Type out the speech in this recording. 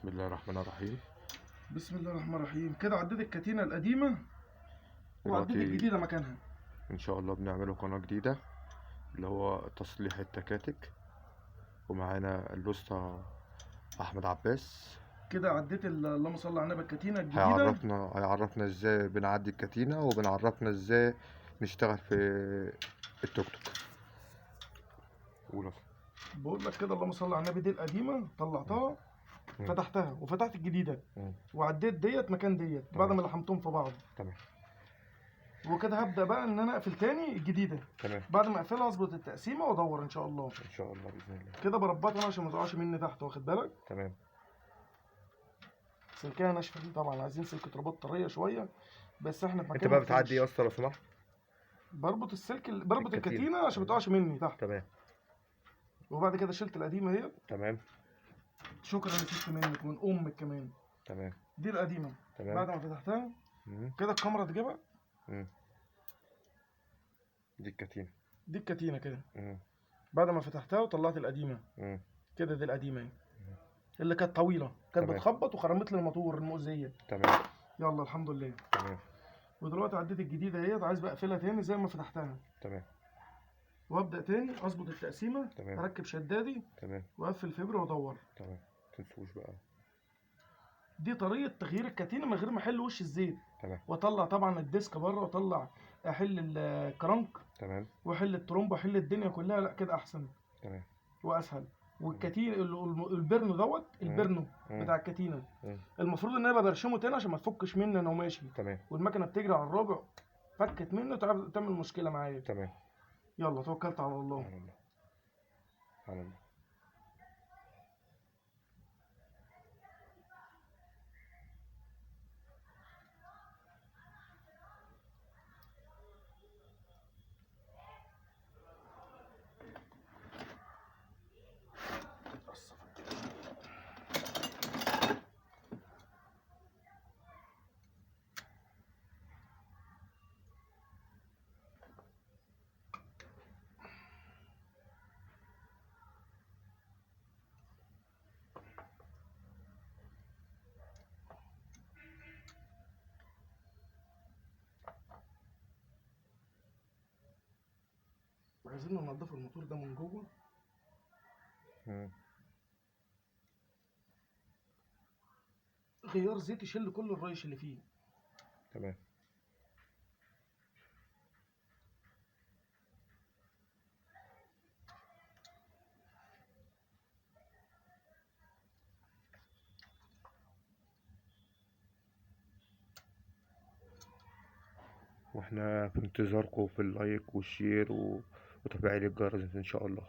بسم الله الرحمن الرحيم. بسم الله الرحمن الرحيم. كده عديت الكتينة القديمة وعديت دلوقتي الجديدة مكانها. ان شاء الله بنعمله قناة جديدة اللي هو تصليح التكاتك، ومعانا الأسطى أحمد عباس. كده عديت اللهم صل على النبي الكتينة الجديدة. هيعرفنا ازاي بنعدي الكتينة، وبنعرفنا ازاي نشتغل في التوك توك. قول. بقول لك كده اللهم صل على النبي، دي القديمة طلعتها فتحتها وفتحت الجديدة وعديت ديت مكان ديت بعد ما لحمتهم في بعض. تمام. وكده هبدأ بقى ان انا اقفل تاني الجديدة. تمام. بعد ما اقفلها اظبط التقسيمة وادور ان شاء الله. ان شاء الله بإذن الله. كده بربطها عشان ما تقعش مني تحت، واخد بالك؟ تمام. سلكها ناشفة دي طبعا، عايزين سلكة رباط طرية شوية، بس احنا في مكان انت بقى بتعدي ايه يا اسطى لو سمحت؟ بربط الكتينة عشان ما تقعش مني تحت. تمام. وبعد كده شلت القديمة اهي. تمام. شكرا يا ست منك ومن امك كمان. تمام. دي القديمه. تمام. بعد ما فتحتها كده الكاميرا تجيبها. دي الكتينة. دي الكتينه كده. بعد ما فتحتها وطلعت القديمه كده، دي القديمه اهي اللي كانت طويله، كانت بتخبط وخرمت لي الموتور المؤذيه. تمام. يلا الحمد لله. تمام. ودلوقتي عديت الجديده اهيت، عايز بقى اقفلها تاني زي ما فتحتها. تمام. وابدا تاني اظبط التقسيمه. تمام. اركب شدادي. تمام. واقفل فبر وادور. تمام. متنسوش بقى. دي طريقه تغيير الكتينه من غير ما احل وش الزيت. تمام. واطلع طبعا الديسك بره، واطلع احل الكرنك. تمام. واحل الترومبه واحل الدنيا كلها. لا كده احسن. تمام. واسهل. والكتين البرنو دوت البرنو بتاع الكتينه المفروض ان انا برشمه تاني عشان ما تفكش مني انا وماشي. تمام. والمكنه بتجري على الرابع، فكت منه تعمل مشكله معايا. تمام. يلا توكلت على الله. على الله. على الله. عايزين ننضف الموتور ده من جوه. غيار زيت يشيل كل الريش اللي فيه. تمام. واحنا في انتظاركم في اللايك والشير وتفعيل الجرس ان شاء الله.